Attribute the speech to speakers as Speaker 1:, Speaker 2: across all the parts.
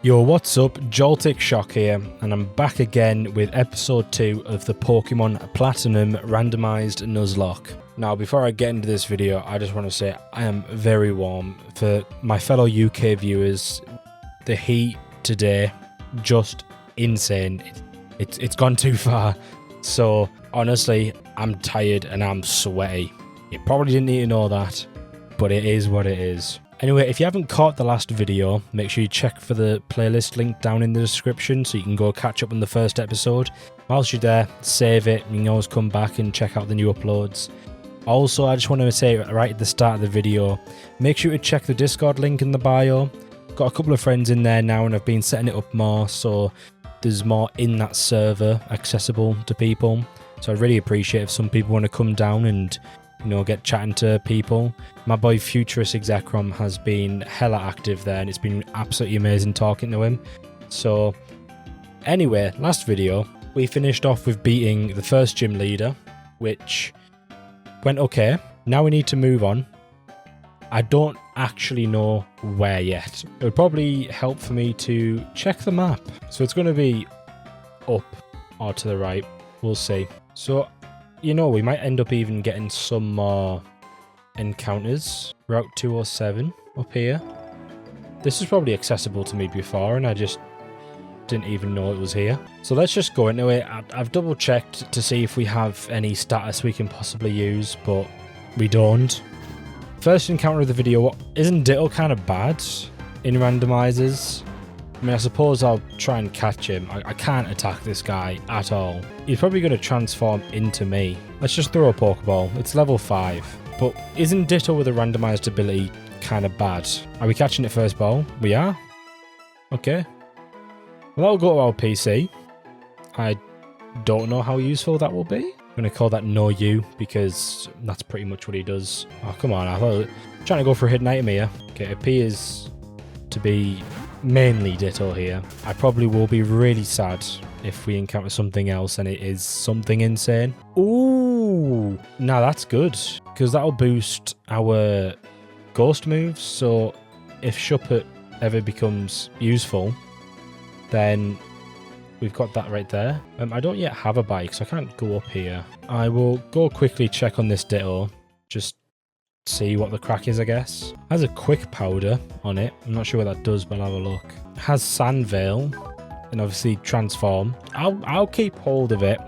Speaker 1: Yo, what's up? Joltic Shock here, and I'm back again with episode 2 of the Pokemon Platinum randomized Nuzlocke. Now, before I get into this video, I just want to say I am very warm. For my fellow UK viewers, the heat today, just insane. It's gone too far. So, honestly, I'm tired and I'm sweaty. You probably didn't need to know that, but it is what it is. Anyway, if you haven't caught the last video, make sure you check for the playlist link down in the description so you can go catch up on the first episode. Whilst you're there, save it. You can always come back and check out the new uploads. Also, I just want to say right at the start of the video, make sure to check the Discord link in the bio. Got a couple of friends in there now and I've been setting it up more, so there's more in that server accessible to people. So I really appreciate if some people want to come down and, you know, get chatting to people. My boy Futurist Execrom has been hella active there and it's been absolutely amazing talking to him. So anyway, last video we finished off with beating the first gym leader, which went okay. Now we need to move on. I don't actually know where yet. It would probably help for me to check the map. So it's going to be up or to the right. We'll see. So, you know, we might end up even getting some more encounters. Route 207 up here. This is probably accessible to me before and I just didn't even know it was here. So let's just go into it. I've double checked to see if we have any status we can possibly use, but we don't. First encounter of the video. Isn't Ditto kind of bad in randomizers? I mean, I suppose I'll try and catch him. I can't attack this guy at all. He's probably going to transform into me. Let's just throw a Pokeball. It's level 5. But isn't Ditto with a randomized ability kind of bad? Are we catching it first ball? We are? Okay. Well, that'll go to our PC. I don't know how useful that will be. I'm going to call that No You because that's pretty much what he does. Oh, come on. I thought trying to go for a hidden item here. Okay, it appears to be mainly Ditto here. I probably will be really sad if we encounter something else and it is something insane. Ooh, now that's good because that'll boost our ghost moves. So if Shuppet ever becomes useful, then we've got that right there. I don't yet have a bike, so I can't go up here. I will go quickly check on this Ditto. Just see what the crack is, I guess. Has a quick powder on it. I'm not sure what that does, but I'll have a look. Has Sand Veil and obviously transform. I'll keep hold of it.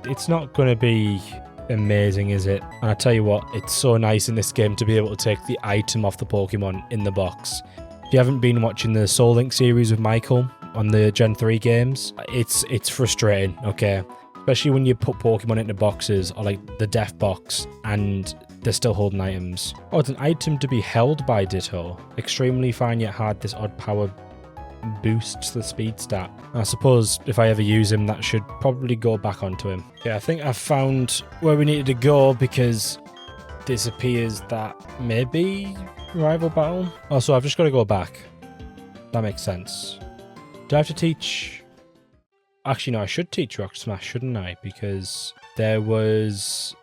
Speaker 1: It's not going to be amazing, is it? And I tell you what, it's so nice in this game to be able to take the item off the Pokemon in the box. If you haven't been watching the Soul Link series with Michael on the Gen 3 games, it's frustrating, okay? Especially when you put Pokemon into boxes or like the Death Box and they're still holding items. Oh, it's an item to be held by Ditto. Extremely fine yet hard. This odd power boosts the speed stat. I suppose if I ever use him, that should probably go back onto him. Yeah, I think I've found where we needed to go because this appears that maybe rival battle. Oh, so I've just got to go back. That makes sense. Do I have to teach? Actually, no, I should teach Rock Smash, shouldn't I? Because there was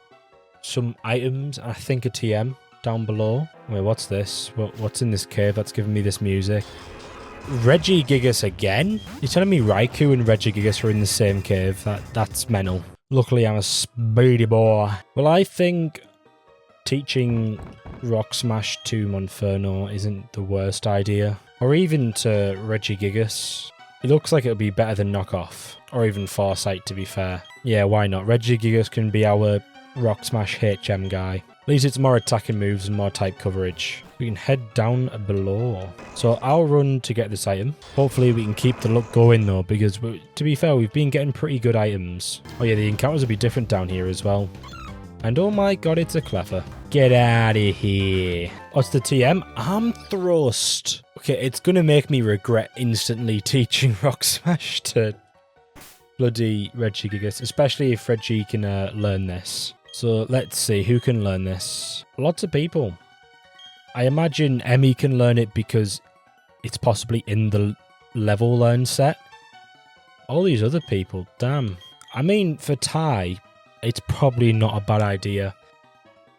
Speaker 1: some items, I think a TM down below. Wait, what's this? What's in this cave that's giving me this music? Regigigas again? You're telling me Raikou and Regigigas are in the same cave? That's mental. Luckily, I'm a speedy boy. Well, I think teaching Rock Smash to Monferno isn't the worst idea. Or even to Regigigas. It looks like it would be better than Knockoff. Or even Foresight, to be fair. Yeah, why not? Regigigas can be our Rock Smash HM guy. At least it's more attacking moves and more type coverage. We can head down below. So I'll run to get this item. Hopefully we can keep the luck going though, because to be fair, we've been getting pretty good items. Oh yeah, the encounters will be different down here as well. And oh my god, it's a Cleffa. Get out of here. What's the TM? Arm Thrust. Okay, it's going to make me regret instantly teaching Rock Smash to bloody Regigigas, especially if Reggie can learn this. So let's see, who can learn this? Lots of people. I imagine Emmy can learn it because it's possibly in the level learn set. All these other people, damn. I mean, for Ty, it's probably not a bad idea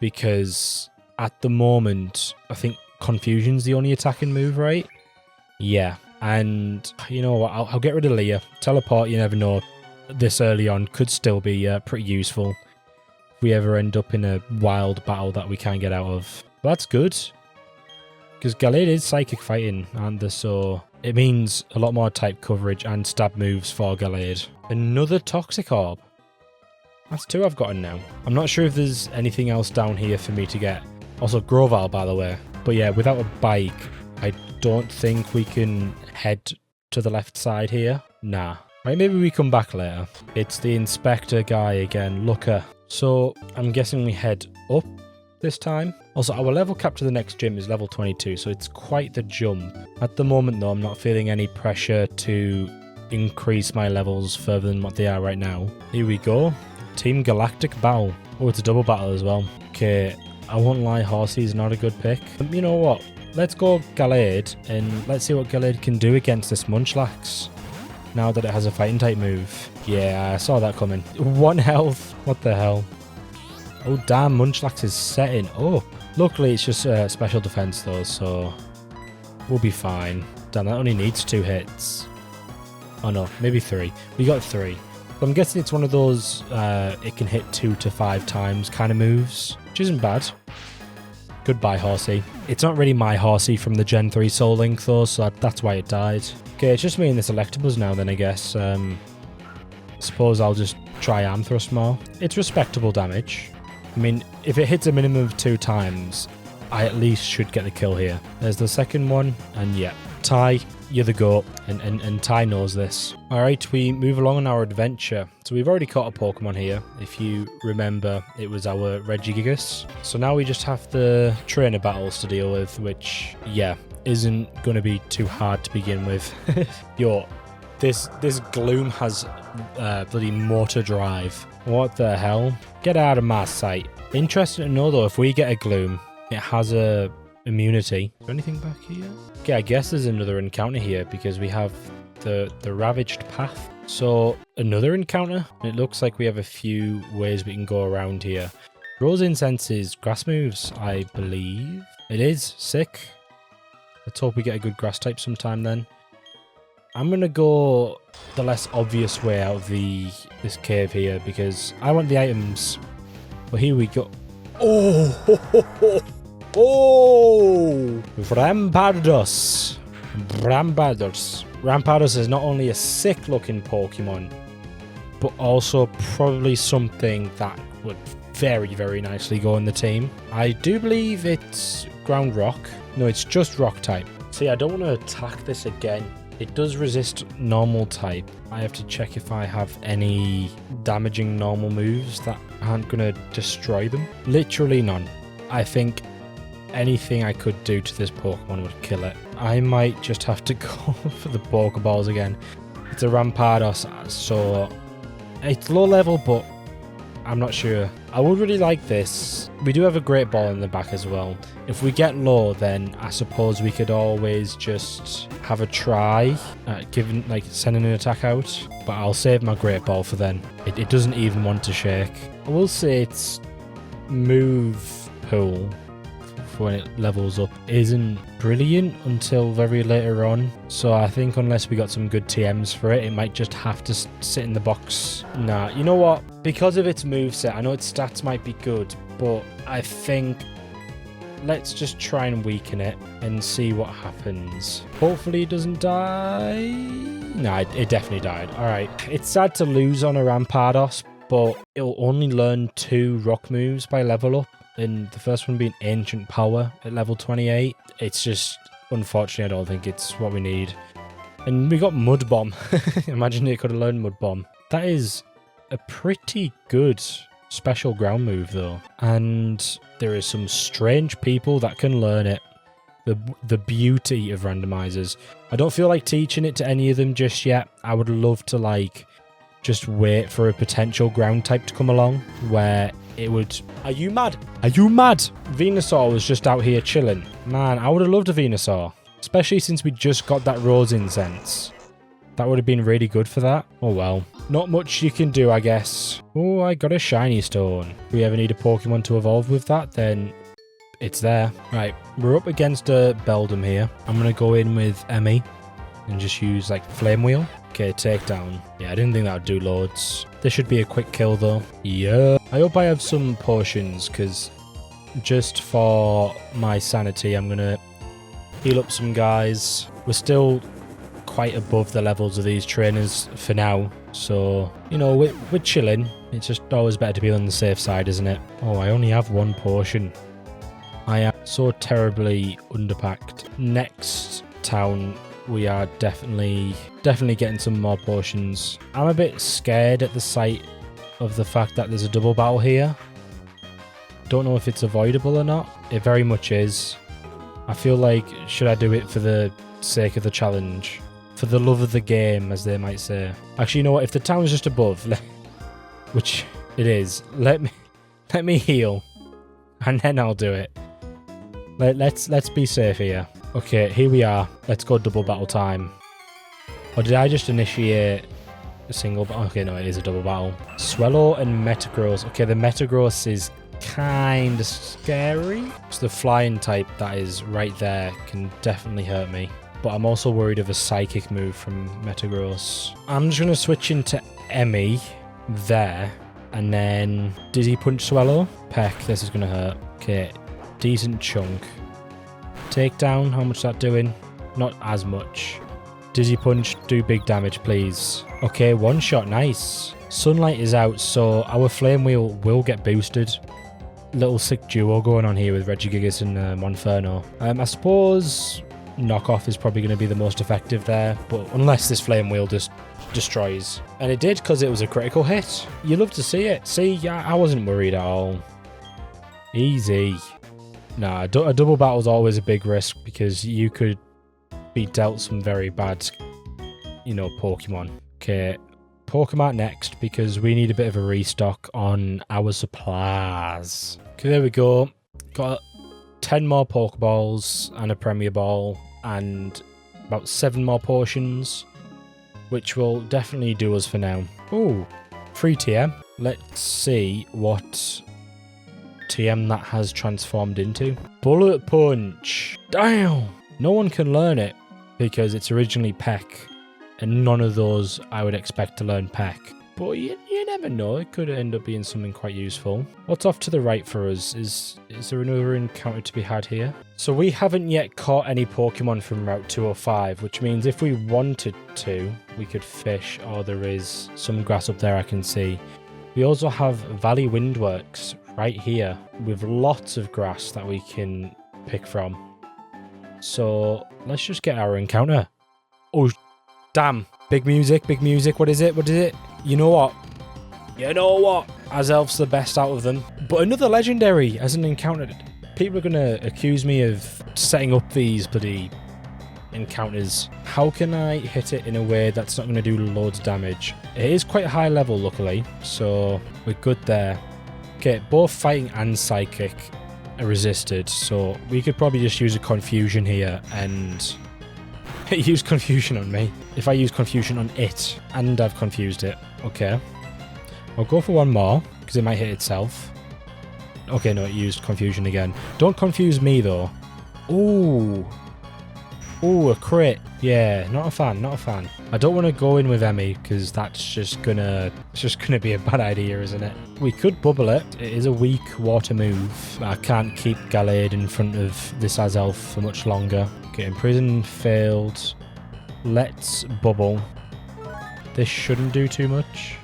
Speaker 1: because at the moment, I think Confusion's the only attacking move, right? Yeah. And you know what? I'll get rid of Leah. Teleport, you never know. This early on could still be pretty useful if we ever end up in a wild battle that we can't get out of. But that's good. Because Gallade is psychic fighting, and so it means a lot more type coverage and stab moves for Gallade. Another Toxic Orb. That's 2 I've gotten now. I'm not sure if there's anything else down here for me to get. Also, Groval, by the way. But yeah, without a bike, I don't think we can head to the left side here. Nah. Right, maybe we come back later. It's the Inspector guy again. Looker. So, I'm guessing we head up this time. Also, our level cap to the next gym is level 22, so it's quite the jump. At the moment, though, I'm not feeling any pressure to increase my levels further than what they are right now. Here we go. Team Galactic Battle. Oh, it's a double battle as well. Okay, I won't lie, Horsey is not a good pick. You know what? Let's go Gallade, and let's see what Gallade can do against this Munchlax. Now that it has a fighting type move. Yeah, I saw that coming. 1 health. What the hell? Oh, damn, Munchlax is setting up. Luckily, it's just special defense, though, so we'll be fine. Damn, that only needs 2 hits. Oh, no, maybe 3. We got 3. But I'm guessing it's one of those it can hit 2 to 5 times kind of moves, which isn't bad. Goodbye, Horsey. It's not really my Horsey from the Gen 3 Soul Link, though, so that's why it died. Okay, it's just me and this Electabuzz now, then, I guess. Suppose I'll just try Arm Thrust more. It's respectable damage. I mean, if it hits a minimum of 2 times, I at least should get the kill here. There's the second one, and yeah. Ty, you're the GOAT, and Ty knows this. Alright, we move along on our adventure. So we've already caught a Pokemon here. If you remember, it was our Regigigas. So now we just have the trainer battles to deal with, which, yeah, isn't going to be too hard to begin with. Yo, this Gloom has bloody motor drive. What the hell? Get out of my sight. Interesting to know, though, if we get a Gloom, it has a immunity. Is there anything back here? Okay, I guess there's another encounter here because we have the Ravaged Path. So, another encounter. It looks like we have a few ways we can go around here. Rose Incense is grass moves, I believe. It is. Sick. Let's hope we get a good grass type sometime then. I'm going to go the less obvious way out of this cave here because I want the items. But here we go. Oh! Oh! Rampardos. Rampardos. Rampardos is not only a sick looking Pokemon, but also probably something that would very, very nicely go in the team. I do believe it's Ground Rock. No, it's just Rock type. See, I don't want to attack this again. It does resist normal type. I have to check if I have any damaging normal moves that aren't going to destroy them. Literally none. I think anything I could do to this Pokemon would kill it. I might just have to go for the Pokeballs again. It's a Rampardos, so it's low level, but I'm not sure. I would really like this. We do have a Great Ball in the back as well. If we get low, then I suppose we could always just have a try at sending an attack out. But I'll save my Great Ball for then. It doesn't even want to shake. I will say its move pool when it levels up isn't brilliant until very later on. So I think unless we got some good TMs for it, it might just have to sit in the box. Nah, you know what? Because of its moveset, I know its stats might be good, but I think let's just try and weaken it and see what happens. Hopefully it doesn't die. Nah, it definitely died. Alright. It's sad to lose on a Rampardos, but it'll only learn 2 rock moves by level up. And the first one being Ancient Power at level 28. It's just, unfortunately, I don't think it's what we need. And we got Mud Bomb. Imagine it could have learned Mud Bomb. That is a pretty good special ground move, though. And there is some strange people that can learn it. The beauty of randomizers. I don't feel like teaching it to any of them just yet. I would love to, just wait for a potential ground type to come along where it would... Are you mad? Are you mad? Venusaur was just out here chilling. Man, I would have loved a Venusaur. Especially since we just got that Rose Incense. That would have been really good for that. Oh well. Not much you can do, I guess. Oh, I got a Shiny Stone. If we ever need a Pokemon to evolve with that, then it's there. Right, we're up against a Beldum here. I'm going to go in with Emmy. and just use like Flame Wheel. Okay, takedown. Yeah, I didn't think that would do loads. This should be a quick kill though. Yeah. I hope I have some potions, because just for my sanity, I'm going to heal up some guys. We're still quite above the levels of these trainers for now. So, you know, we're chilling. It's just always better to be on the safe side, isn't it? Oh, I only have one potion. I am so terribly underpacked. Next town, we are definitely getting some more potions. I'm a bit scared at the sight of the fact that there's a double battle here. Don't know if it's avoidable or not. It very much is. I feel like, should I do it for the sake of the challenge? For the love of the game, as they might say. Actually, you know what? If the town's just above, which it is, let me heal, and then I'll do it. Let's be safe here. Okay, here we are. Let's go double battle time. Or did I just initiate a single battle? Okay, no, it is a double battle. Swallow and Metagross. Okay, the Metagross is kind of scary. So the flying type that is right there can definitely hurt me. But I'm also worried of a psychic move from Metagross. I'm just going to switch into Emmy there. And then Dizzy Punch Swallow. Peck, this is going to hurt. Okay, decent chunk. Takedown, how much is that doing? Not as much. Dizzy Punch, do big damage, please. Okay, one shot, nice. Sunlight is out, so our Flame Wheel will get boosted. Little sick duo going on here with Regigigas and Monferno. I suppose knockoff is probably going to be the most effective there, but unless this Flame Wheel just destroys. And it did, because it was a critical hit. You love to see it. See, yeah, I wasn't worried at all. Easy. Nah, a double battle is always a big risk, because you could be dealt some very bad, you know, Pokemon. Okay, Pokemon next, because we need a bit of a restock on our supplies. Okay, there we go. Got 10 more Pokeballs and a Premier Ball and about 7 more potions, which will definitely do us for now. Ooh, free TM. Let's see what TM that has transformed into. Bullet Punch. Damn! No one can learn it because it's originally Peck, and none of those I would expect to learn Peck. But you never know, it could end up being something quite useful. What's off to the right for us? Is there another encounter to be had here? So we haven't yet caught any Pokemon from Route 205, which means if we wanted to, we could fish, or there is some grass up there I can see. We also have Valley Windworks right here with lots of grass that we can pick from. So let's just get our encounter. Oh, damn. Big music. What is it? You know what? Azelf's the best out of them. But another legendary hasn't encountered. People are going to accuse me of setting up these bloody encounters. How can I hit it in a way that's not going to do loads of damage? It is quite high level, luckily, so we're good there. Okay, both fighting and psychic are resisted, so we could probably just use a confusion here and use confusion on me. If I use confusion on it and I've confused it. Okay, I'll go for one more because it might hit itself. Okay, no, it used confusion again. Don't confuse me though. Ooh, a crit. Yeah, not a fan. I don't want to go in with Emmy because that's just gonna be a bad idea, isn't it? We could bubble it. It is a weak water move. I can't keep Gallade in front of this Azelf for much longer. Okay, Imprison failed. Let's bubble. This shouldn't do too much.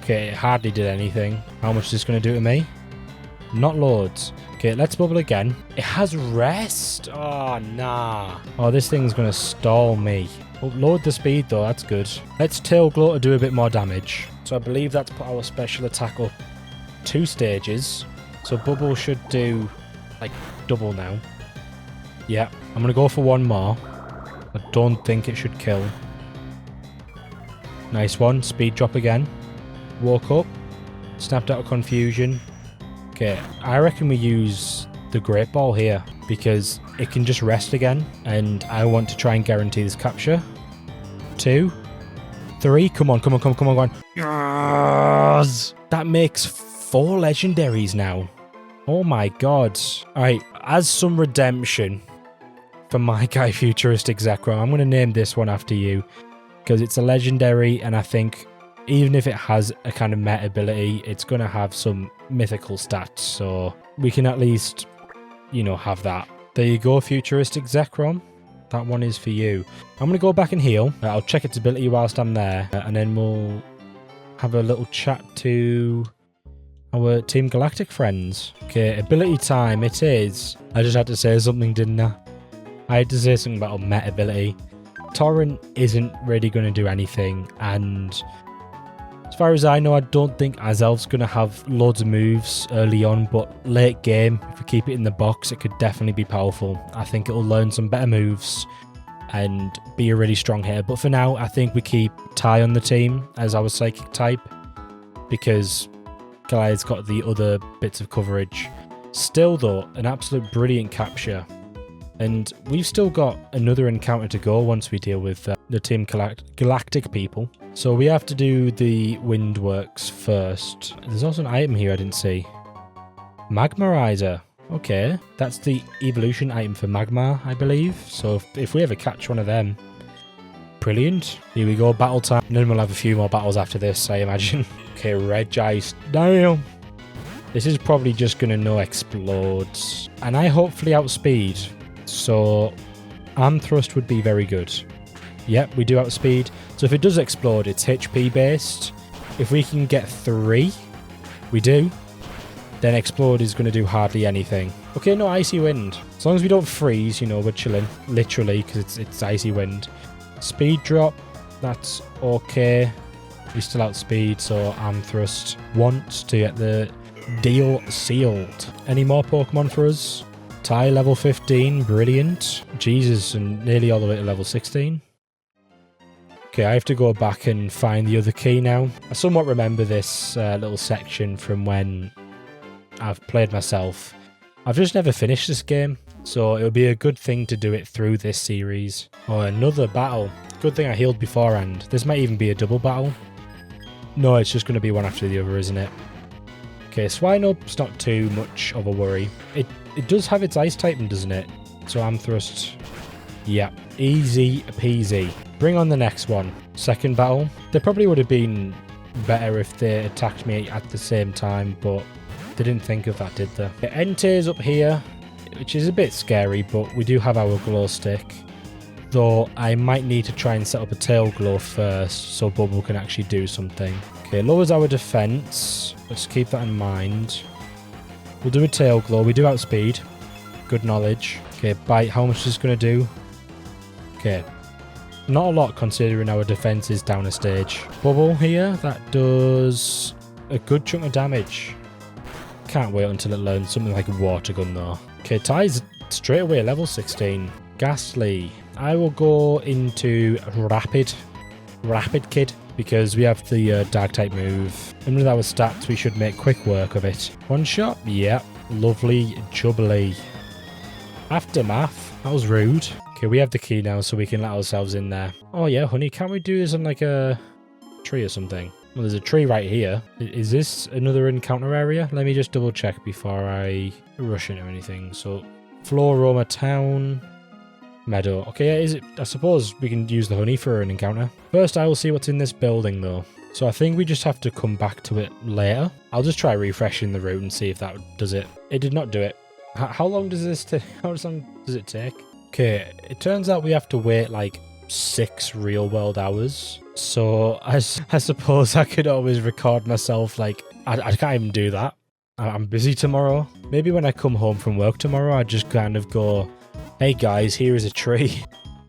Speaker 1: Okay, it hardly did anything. How much is this going to do to me? Not loads. Okay, let's bubble again. It has rest. Oh, nah. Oh, this thing's going to stall me. Oh, load the speed, though. That's good. Let's Tail Glow to do a bit more damage. So I believe that's put our special attack up 2 stages. So Bubble should do, like, double now. Yeah, I'm going to go for one more. I don't think it should kill. Nice one. Speed drop again. Woke up. Snapped out of confusion. Okay, I reckon we use the Great Ball here because it can just rest again, and I want to try and guarantee this capture. 2, 3, come on, go on. Yes! That makes 4 legendaries now. Oh my god. Alright, as some redemption for my guy Futuristic Zekrom. I'm going to name this one after you because it's a legendary, and I think even if it has a kind of meta ability, it's going to have some mythical stats, so we can at least, you know, have that. There you go, Futuristic Zekrom. That one is for you. I'm going to go back and heal. I'll check its ability whilst I'm there, and then we'll have a little chat to our Team Galactic friends. Okay, ability time it is. I just had to say something, didn't I? I had to say something about a meta ability. Torrent isn't really going to do anything, and as far as I know, I don't think Azelf's going to have loads of moves early on, but late game, if we keep it in the box, it could definitely be powerful. I think it'll learn some better moves and be a really strong hitter. But for now, I think we keep Ty on the team as our psychic type, because Goliath's got the other bits of coverage. Still though, an absolute brilliant capture. And we've still got another encounter to go once we deal with the Team Galactic people. So we have to do the wind works first. There's also an item here I didn't see. Magmarizer. Okay, that's the evolution item for Magmar, I believe. So if we ever catch one of them, brilliant. Here we go, battle time. And then we'll have a few more battles after this, I imagine. Okay, Red Ice. Damn. This is probably just going to no explodes. And I hopefully outspeed. So arm thrust would be very good. Yep, we do outspeed. So if it does explode, it's HP based. If we can get 3, we do. Then explode is going to do hardly anything. Okay, no icy wind. As long as we don't freeze, you know, we're chilling. Literally, because it's icy wind. Speed drop, that's okay. We still outspeed, so arm thrust wants to get the deal sealed. Any more Pokemon for us? Ty level 15, brilliant. Jesus, and nearly all the way to level 16. Okay, I have to go back and find the other key now. I somewhat remember this little section from when I've played myself. I've just never finished this game, so it'll be a good thing to do it through this series. Oh, another battle. Good thing I healed beforehand. This might even be a double battle. No, it's just going to be one after the other, isn't it? Okay, Swinub's not too much of a worry. It does have its ice typing, doesn't it? So arm thrust. Yeah, easy peasy. Bring on the next one. Second battle. They probably would have been better if they attacked me at the same time, but they didn't think of that, did they? Okay, Entei's up here, which is a bit scary, but we do have our glow stick. Though I might need to try and set up a tail glow first so Bubble can actually do something. Okay, lowers our defense. Let's keep that in mind. We'll do a tail glow. We do outspeed. Good knowledge. Okay, bite. How much is this going to do? Okay. Not a lot considering our defense is down a stage. Bubble here. That does a good chunk of damage. Can't wait until it learns something like a water gun though. Okay, Ty's straight away level 16. Ghastly. I will go into Rapid Kid, because we have the Dark type move. And with our stats, we should make quick work of it. One shot? Yep. Lovely jubbly. Aftermath? That was rude. Okay, we have the key now, so we can let ourselves in there. Oh yeah, honey, can't we do this on like a tree or something? Well, there's a tree right here. Is this another encounter area? Let me just double check before I rush into anything. So, Floroma Town. Meadow. Okay, yeah, is it? I suppose we can use the honey for an encounter. First, I will see what's in this building, though. So I think we just have to come back to it later. I'll just try refreshing the route and see if that does it. It did not do it. How long does this take? How long does it take? Okay, it turns out we have to wait like 6 real-world hours. So I suppose I could always record myself. Like, I can't even do that. I'm busy tomorrow. Maybe when I come home from work tomorrow, I just kind of go, hey guys, here is a tree,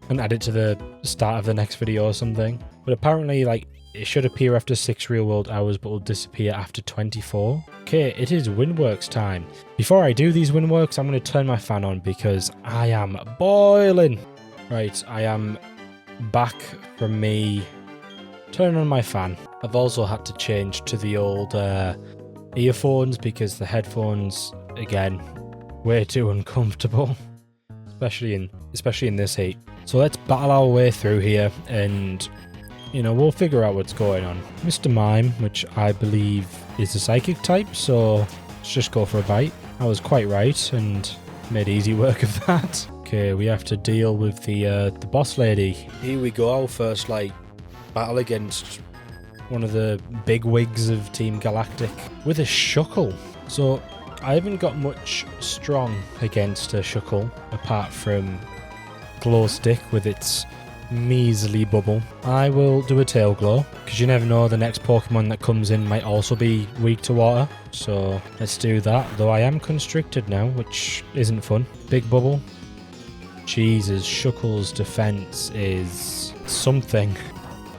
Speaker 1: and add it to the start of the next video or something. But apparently, like, it should appear after 6 real world hours, but will disappear after 24. Okay, it is Windworks time. Before I do these Windworks, I'm going to turn my fan on because I am boiling. Right, I am back from me turning on my fan. I've also had to change to the old earphones because the headphones, again, way too uncomfortable. Especially in this heat. So let's battle our way through here and, you know, we'll figure out what's going on. Mr. Mime, which I believe is a psychic type, so let's just go for a bite. I was quite right and made easy work of that. Okay, we have to deal with the boss lady. Here we go, our first, like, battle against one of the big wigs of Team Galactic with a Shuckle. So, I haven't got much strong against a Shuckle, apart from Glow Stick with its measly bubble. I will do a Tail Glow, because you never know, the next Pokemon that comes in might also be weak to water. So let's do that, though I am constricted now, which isn't fun. Big bubble. Jesus, Shuckle's defense is something.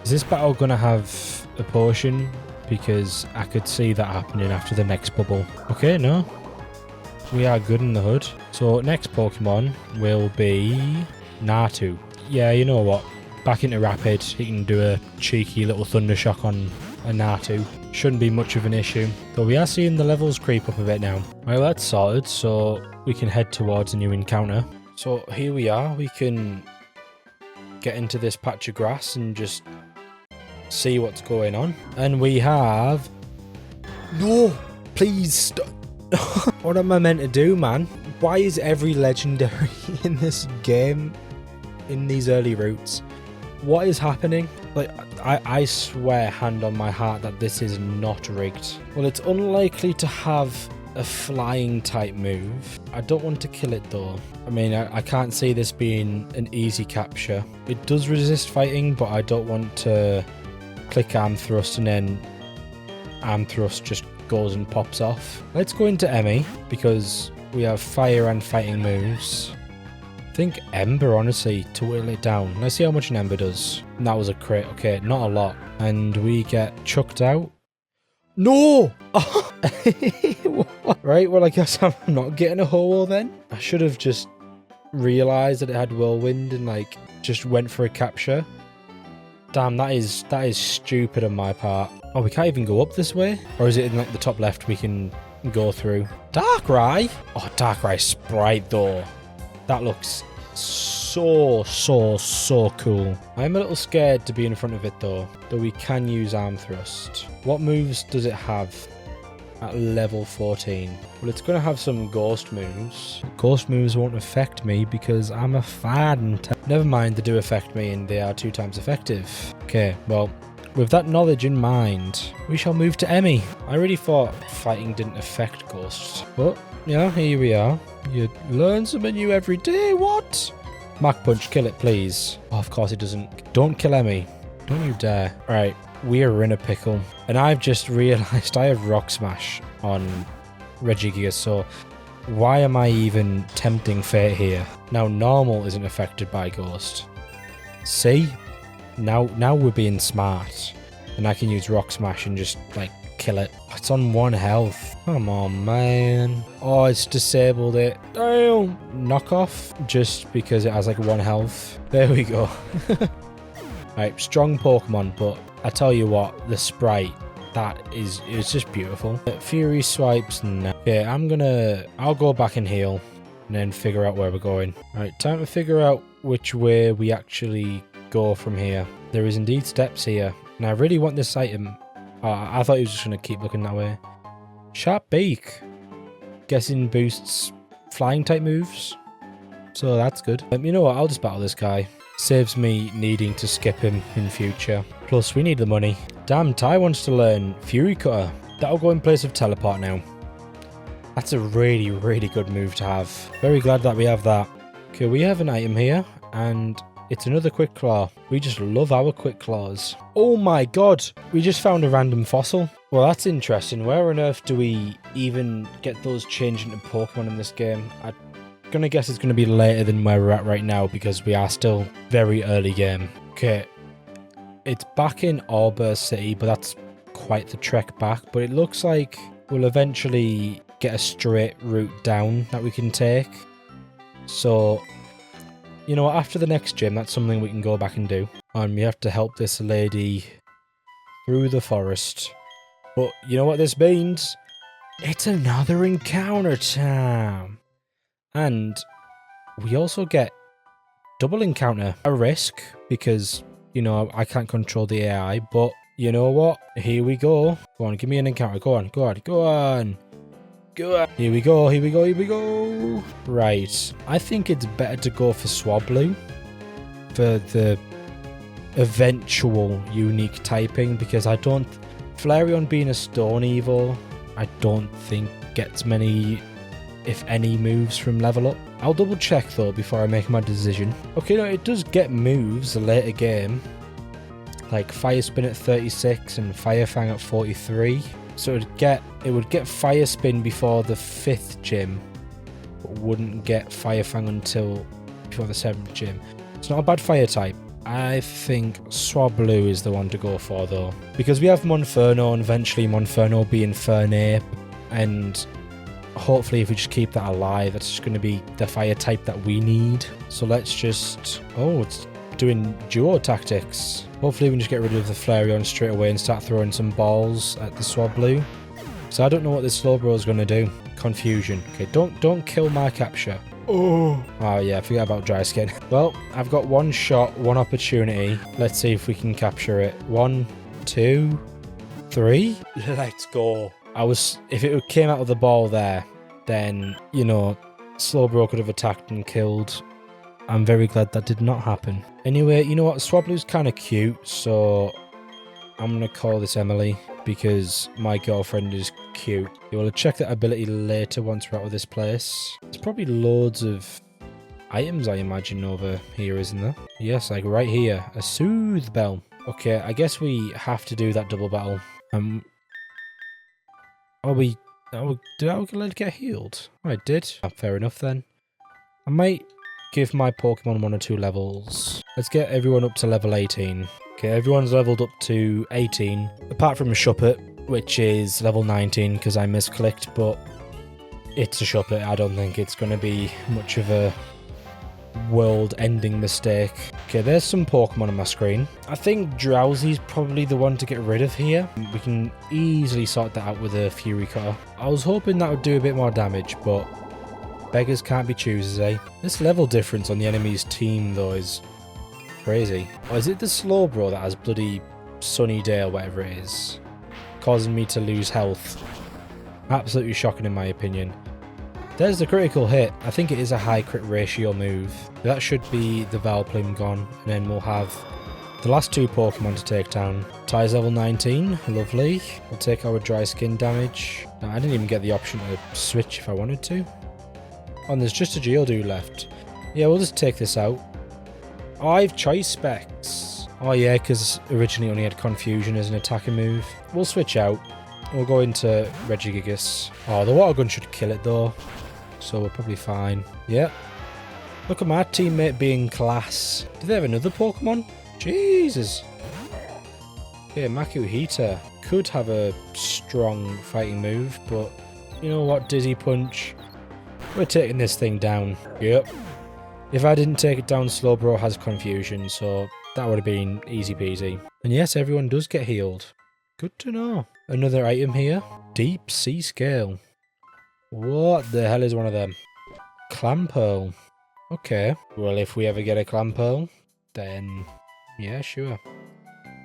Speaker 1: Is this battle gonna have a potion? Because I could see that happening after the next bubble. Okay, no. We are good in the hood. So next Pokemon will be Natu. Yeah, you know what? Back into Rapid, he can do a cheeky little Thunder Shock on a Natu. Shouldn't be much of an issue. Though we are seeing the levels creep up a bit now. Well, that's sorted, so we can head towards a new encounter. So here we are. We can get into this patch of grass and just see what's going on. And we have... No! Please stop! What am I meant to do, man? Why is every legendary in this game in these early routes? What is happening? Like, I swear hand on my heart that this is not rigged. Well, it's unlikely to have a flying type move. I don't want to kill it though. I mean, I can't see this being an easy capture. It does resist fighting, but I don't want to click arm thrust and then arm thrust just goes and pops off. Let's go into Emmy because we have fire and fighting moves. I think Ember, honestly, to whittle it down. Let's see how much an Ember does. And that was a crit. Okay, not a lot. And we get chucked out. No! Right, well, I guess I'm not getting a Ho-Oh then. I should have just realised that it had Whirlwind and, like, just went for a capture. Damn, that is stupid on my part. Oh, we can't even go up this way? Or is it in, like, the top left we can go through? Darkrai? Oh, Darkrai Sprite, though. That looks so cool. I'm a little scared to be in front of it though we can use arm thrust. What moves does it have at level 14? Well, it's going to have some ghost moves. Ghost moves won't affect me because I'm a fan. Never mind, they do affect me and they are 2 times effective. Okay, well, with that knowledge in mind, we shall move to Emmy. I really thought fighting didn't affect ghosts, but yeah, here we are. You learn something new every day, what? Mach Punch, kill it, please. Oh, of course it doesn't. Don't kill Emmy. Don't you dare. Right, we're in a pickle. And I've just realised I have Rock Smash on Regigigas, so why am I even tempting fate here? Now, normal isn't affected by Ghost. See? Now we're being smart. And I can use Rock Smash and just, like, kill it. It's on 1 health. Come on, man. Oh, it's disabled it. Damn. Knockoff, just because it has like 1 health. There we go. Right, strong Pokemon, but I tell you what, the sprite, it's just beautiful. Fury swipes, no. Okay, I'll go back and heal and then figure out where we're going. Right, time to figure out which way we actually go from here. There is indeed steps here, and I really want this item. Oh, I thought he was just going to keep looking that way. Sharp Beak. Guessing boosts flying type moves. So that's good. You know what? I'll just battle this guy. Saves me needing to skip him in future. Plus, we need the money. Damn, Ty wants to learn Fury Cutter. That'll go in place of Teleport now. That's a really, really good move to have. Very glad that we have that. Okay, we have an item here. And it's another Quick Claw. We just love our Quick Claws. Oh my god! We just found a random fossil. Well, that's interesting. Where on earth do we even get those changed into Pokemon in this game? I'm gonna guess it's gonna be later than where we're at right now because we are still very early game. Okay. It's back in Arbor City, but that's quite the trek back. But it looks like we'll eventually get a straight route down that we can take. So, you know, after the next gym, that's something we can go back and do. And we have to help this lady through the forest. But you know what this means? It's another encounter time. And we also get double encounter. A risk, because, you know, I can't control the AI. But you know what? Here we go. Go on, give me an encounter. Go on, go on, go on. go. Here we go, here we go, here we go. Right. I think it's better to go for Swablu for the eventual unique typing, because I don't... Flareon being a Stone Evo, I don't think gets many, if any, moves from level up. I'll double check though before I make my decision. Okay, no, it does get moves a later game, like Fire Spin at 36 and Fire Fang at 43. So it would get Fire Spin before the 5th gym, but wouldn't get Fire Fang until before the 7th gym. It's not a bad fire type. I think Swablu is the one to go for though, because we have Monferno, and eventually Monferno being Fernape, and hopefully if we just keep that alive, that's just going to be the fire type that we need. So let's just... Oh, it's doing duo tactics. Hopefully we can just get rid of the Flareon straight away and start throwing some balls at the Swablu. So I don't know what this Slowbro is going to do. Confusion. Okay, don't kill my capture. Oh yeah, forget about dry skin. Well, I've got one shot, one opportunity. Let's see if we can capture it. 1, 2, 3. Let's go. If it came out of the ball there, then, you know, Slowbro could have attacked and killed. I'm very glad that did not happen. Anyway, you know what? Swablu's kind of cute, so I'm going to call this Emily because my girlfriend is cute. We'll check that ability later once we're out of this place. There's probably loads of items, I imagine, over here, isn't there? Yes, like right here. A Soothe Bell. Okay, I guess we have to do that double battle. Did I let it get healed? I did. Fair enough then. I might give my Pokemon 1 or 2 levels. Let's get everyone up to level 18. Okay, everyone's leveled up to 18, apart from Shuppet, which is level 19 because I misclicked, but it's a Shuppet. I don't think it's going to be much of a world-ending mistake. Okay, there's some Pokemon on my screen. I think Drowsy's probably the one to get rid of here. We can easily sort that out with a Fury Cutter. I was hoping that would do a bit more damage, but beggars can't be choosers, eh? This level difference on the enemy's team, though, is crazy. Or is it the Slowbro that has bloody Sunny Day or whatever it is, causing me to lose health? Absolutely shocking in my opinion. There's the critical hit. I think it is a high crit ratio move. That should be the Vileplume gone, and then we'll have the last 2 Pokemon to take down. Ty's level 19, lovely. We'll take our dry skin damage. Now, I didn't even get the option to switch if I wanted to. Oh, and there's just a Geodude left. Yeah, we'll just take this out. Oh, I have Choice Specs. Oh yeah, because originally only had Confusion as an attacking move. We'll switch out. We'll go into Regigigas. Oh, the Water Gun should kill it though, so we're probably fine. Yep. Look at my teammate being class. Do they have another Pokemon? Jesus. Okay, Makuhita could have a strong fighting move, but you know what, Dizzy Punch? We're taking this thing down. Yep. If I didn't take it down, Slowbro has Confusion, so that would have been easy peasy. And yes, everyone does get healed. Good to know. Another item here. Deep Sea Scale. What the hell is one of them? Clamperl. Okay. Well, if we ever get a Clamperl, then yeah, sure.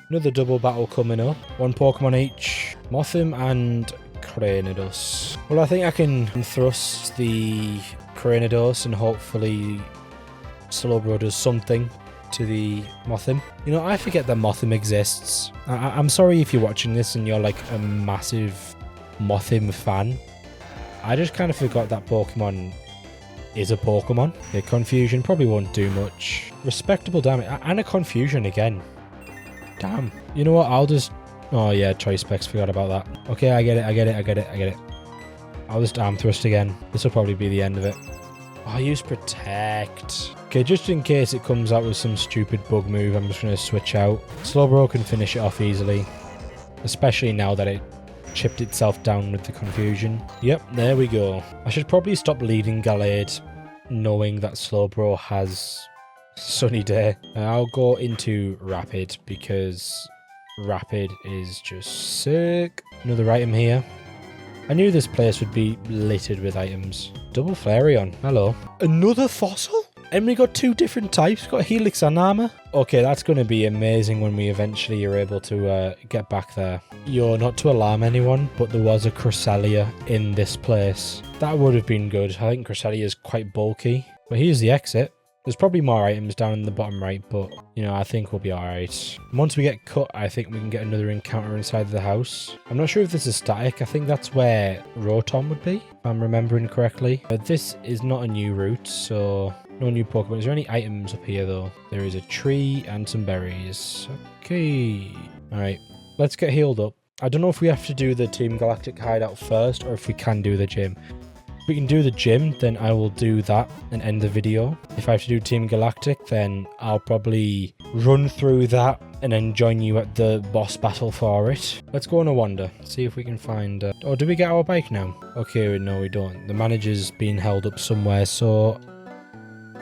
Speaker 1: Another double battle coming up. 1 Pokemon each. Mothim and Cranidos. Well, I think I can thrust the Cranidos and hopefully Slowbro does something to the Mothim. You know, I forget that Mothim exists. I'm sorry if you're watching this and you're like a massive Mothim fan. I just kind of forgot that Pokemon is a Pokemon. The Confusion probably won't do much. Respectable damage. And a Confusion again. Damn. You know what? I'll just... Oh yeah, Choice Specs. Forgot about that. Okay, I get it. I'll just Arm Thrust again. This will probably be the end of it. Oh, use Protect. Okay, just in case it comes out with some stupid bug move, I'm just going to switch out. Slowbro can finish it off easily. Especially now that it chipped itself down with the Confusion. Yep, there we go. I should probably stop leading Gallade, knowing that Slowbro has Sunny Day. And I'll go into Rapid, because Rapid is just sick. Another item here. I knew this place would be littered with items. Double Flareon. Hello. Another fossil? And we got 2 different types. We've got Helix and Armor. Okay, that's going to be amazing when we eventually are able to get back there. Yo, not to alarm anyone, but there was a Cresselia in this place. That would have been good. I think Cresselia is quite bulky. But here's the exit. There's probably more items down in the bottom right, but, you know, I think we'll be alright. Once we get cut, I think we can get another encounter inside the house. I'm not sure if this is static. I think that's where Rotom would be, if I'm remembering correctly. But this is not a new route, so no new Pokemon. Is there any items up here, though? There is a tree and some berries. Okay. Alright, let's get healed up. I don't know if we have to do the Team Galactic hideout first, or if we can do the gym. If we can do the gym, then I will do that and end the video. If I have to do Team Galactic, then I'll probably run through that and then join you at the boss battle for it. Let's go on a wander, see if we can find... Oh, do we get our bike now? Okay, no, we don't. The manager's being held up somewhere, so...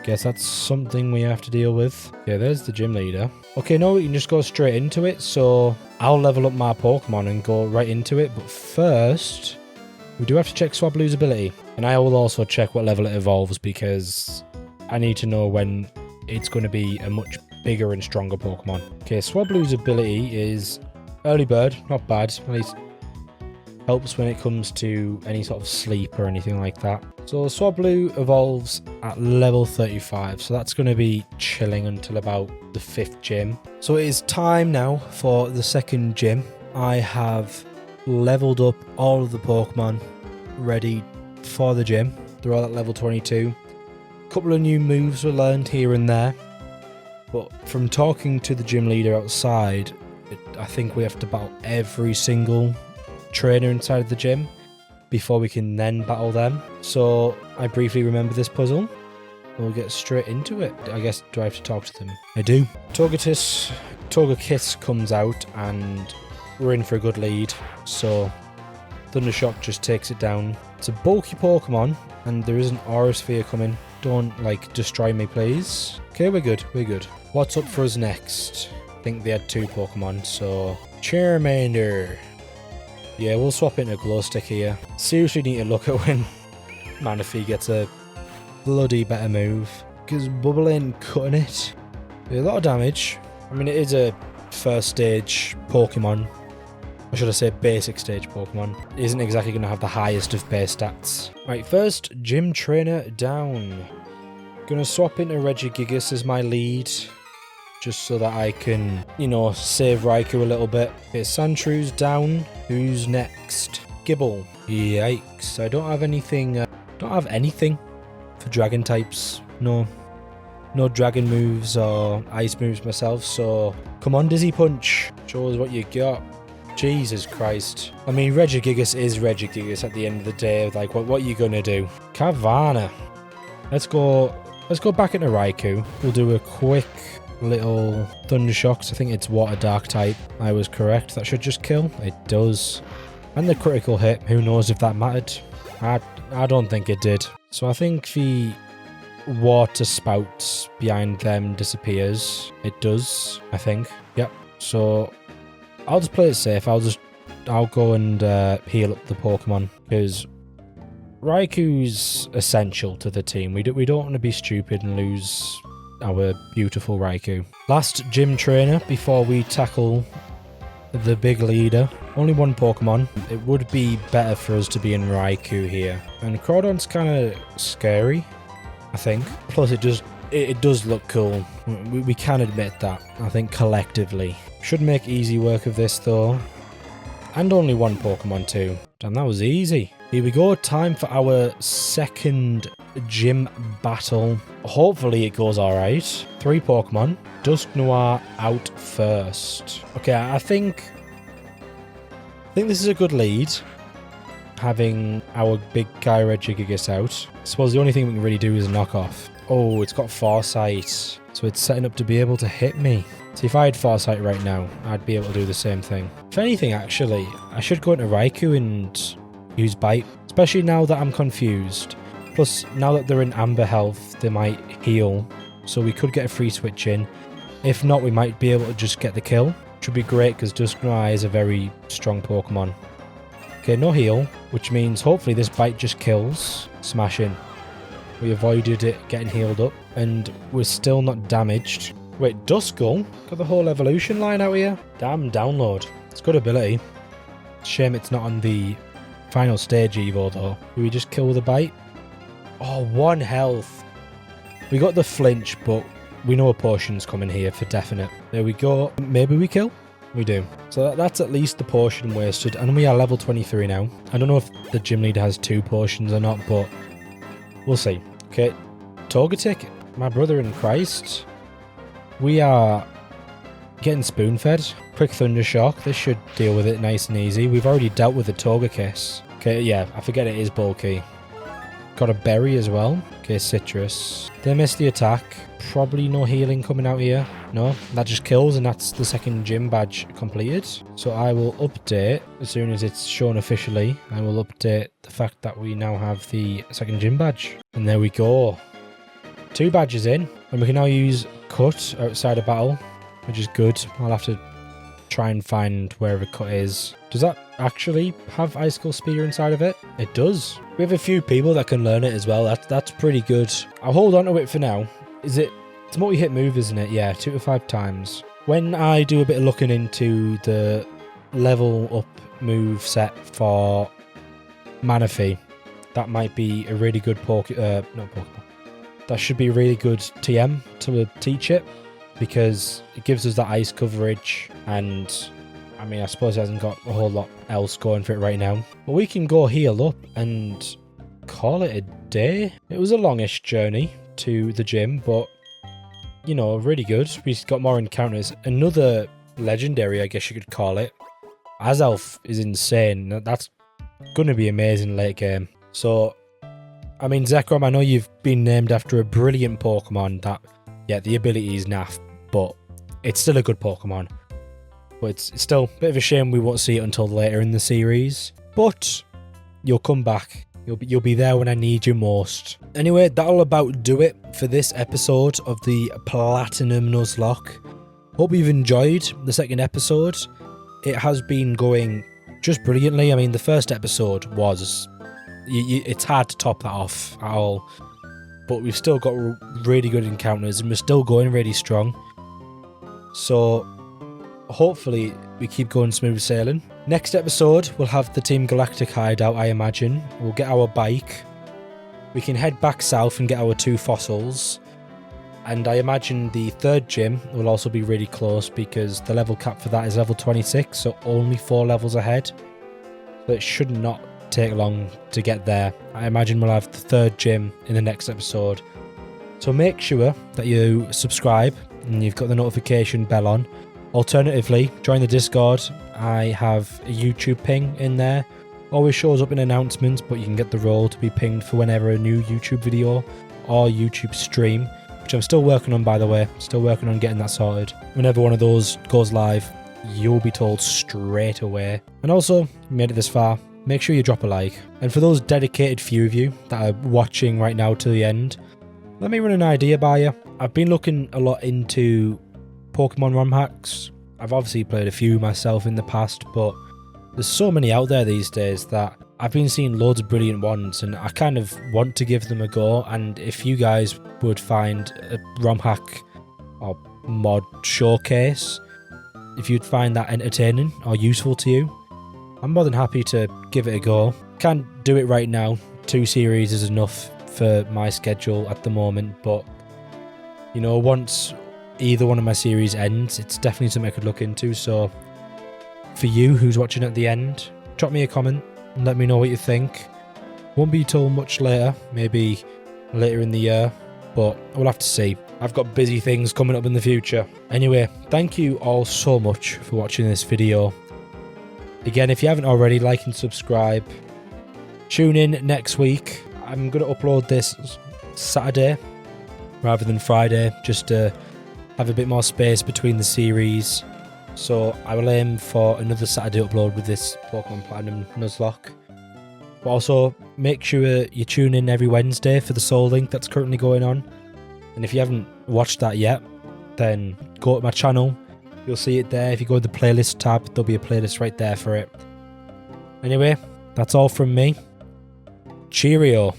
Speaker 1: guess that's something we have to deal with. Yeah, there's the gym leader. Okay, no, we can just go straight into it, so I'll level up my Pokemon and go right into it, but first... we do have to check Swablu's ability, and I will also check what level it evolves because I need to know when it's going to be a much bigger and stronger Pokemon. Okay, Swablu's ability is Early Bird, not bad, at least helps when it comes to any sort of sleep or anything like that. So Swablu evolves at level 35, so that's going to be chilling until about the 5th gym. So it is time now for the 2nd gym. I have leveled up all of the Pokemon ready for the gym. They're all at level 22. A couple of new moves were learned here and there, but from talking to the gym leader outside, I think we have to battle every single trainer inside of the gym before we can then battle them. So I briefly remember this puzzle. We'll get straight into it. I guess, do I have to talk to them? I do. Togekiss comes out and we're in for a good lead. So Thundershock just takes it down. It's a bulky Pokemon and there is an Aura Sphere coming. Don't, like, destroy me, please. Okay, we're good. We're good. What's up for us next? I think they had 2 Pokemon, so... Charmander. Yeah, we'll swap into Glow Stick here. Seriously need to look at when Manaphy gets a bloody better move. Because Bubble ain't cutting it. A lot of damage. I mean, it is a first stage Pokemon. Or should I say basic stage Pokemon. It isn't exactly going to have the highest of base stats. Right, first, Gym Trainer down. Gonna swap into Regigigas as my lead. Just so that I can, you know, save Raikou a little bit. Okay, Sandshrews down. Who's next? Gibble. Yikes. I don't have anything, for dragon types. No dragon moves or ice moves myself, so come on, Dizzy Punch. Show us what you got. Jesus Christ. I mean, Regigigas is Regigigas at the end of the day. Like, what are you gonna do? Carvana. Let's go back into Raikou. We'll do a quick little Thundershocks. I think it's Water Dark type. I was correct. That should just kill. It does. And the critical hit. Who knows if that mattered? I don't think it did. So I think the water spout behind them disappears. It does, I think. Yep. So I'll just play it safe. I'll go and heal up the Pokemon because Raikou's essential to the team. We don't want to be stupid and lose our beautiful Raikou. Last gym trainer before we tackle the big leader. Only 1 Pokemon. It would be better for us to be in Raikou here. And Crawdon's kind of scary, I think. Plus it does look cool. We can admit that, I think, collectively. Should make easy work of this though. And only 1 Pokemon too. Damn, that was easy. Here we go, time for our 2nd gym battle. Hopefully it goes alright. 3 Pokemon. Dusknoir out first. Okay, I think this is a good lead. Having our big guy Regigigas out. I suppose the only thing we can really do is knock off. Oh, it's got Foresight. So it's setting up to be able to hit me. See, if I had Foresight right now, I'd be able to do the same thing. If anything, actually, I should go into Raikou and use Bite. Especially now that I'm confused. Plus, now that they're in Amber Health, they might heal. So we could get a free switch in. If not, we might be able to just get the kill. Which would be great because Dusknoir is a very strong Pokemon. Okay, no heal. Which means hopefully this Bite just kills. Smash in. We avoided it getting healed up, and we're still not damaged. Wait, Duskull? Got the whole evolution line out here? Damn download. It's good ability. Shame it's not on the final stage Evo though. Do we just kill with a bite? Oh, 1 health. We got the flinch, but we know a potion's coming here for definite. There we go. Maybe we kill? We do. So that's at least the potion wasted, and we are level 23 now. I don't know if the gym leader has 2 potions or not, but we'll see. Okay, Togetic, my brother in Christ. We are getting spoon-fed. Quick Thunder Shock. This should deal with it nice and easy. We've already dealt with the Togekiss. Okay, yeah, I forget it is bulky. Got a berry as well. Okay, citrus. They missed the attack. Probably no healing coming out here. No, that just kills, and that's the second gym badge completed. So I will update as soon as it's shown officially. I will update the fact that we now have the second gym badge. And there we go. 2 badges in, and we can now use Cut outside of battle, which is good. I'll have to try and find wherever Cut is. Does that actually have Icicle Spear inside of it? It does. We have a few people that can learn it as well. That's pretty good. I'll hold on to it for now. It's a multi-hit move, isn't it? Yeah, 2 to 5 times. When I do a bit of looking into the level up move set for Manaphy, that might be a really good that should be a really good TM to teach it, because it gives us that ice coverage, and I mean, I suppose it hasn't got a whole lot else going for it right now. But we can go heal up and call it a day. It was a longish journey to the gym, but you know, really good. We've got more encounters. Another legendary, I guess you could call it. Azelf is insane. That's going to be amazing late game. So, I mean, Zekrom, I know you've been named after a brilliant Pokemon that, yeah, the ability is naff, but it's still a good Pokemon. But it's still a bit of a shame we won't see it until later in the series. But you'll come back. You'll be there when I need you most. Anyway, that'll about do it for this episode of the Platinum Nuzlocke. Hope you've enjoyed the second episode. It has been going just brilliantly. I mean, the first episode was... it's hard to top that off at all. But we've still got really good encounters, and we're still going really strong. So, hopefully, we keep going smooth sailing. Next episode, we'll have the Team Galactic hideout, I imagine. We'll get our bike. We can head back south and get our 2 fossils. And I imagine the third gym will also be really close, because the level cap for that is level 26, so only 4 levels ahead. So it should not take long to get there. I imagine we'll have the third gym in the next episode. So make sure that you subscribe and you've got the notification bell on. Alternatively, join the Discord. I have a YouTube ping in there. Always shows up in announcements, but you can get the role to be pinged for whenever a new YouTube video or YouTube stream, which I'm still working on, by the way. Still working on getting that sorted. Whenever one of those goes live, you'll be told straight away. And also, if you made it this far, make sure you drop a like. And for those dedicated few of you that are watching right now to the end, let me run an idea by you. I've been looking a lot into Pokemon ROM hacks. I've obviously played a few myself in the past, but there's so many out there these days that I've been seeing loads of brilliant ones, and I kind of want to give them a go. And if you guys would find a ROM hack or mod showcase, if you'd find that entertaining or useful to you, I'm more than happy to give it a go. Can't do it right now. 2 series is enough for my schedule at the moment, but you know, once either one of my series ends, it's definitely something I could look into. So for you who's watching at the end, drop me a comment and let me know what you think. Won't be till much later, maybe later in the year, but we'll have to see. I've got busy things coming up in the future. Anyway, thank you all so much for watching this video. Again, if you haven't already, like and subscribe. Tune in next week. I'm going to upload this Saturday rather than Friday, just to have a bit more space between the series. So I will aim for another Saturday upload with this Pokemon Platinum Nuzlocke. But also, make sure you tune in every Wednesday for the Soul Link that's currently going on. And if you haven't watched that yet, then go to my channel. You'll see it there. If you go to the playlist tab, there'll be a playlist right there for it. Anyway, that's all from me. Cheerio.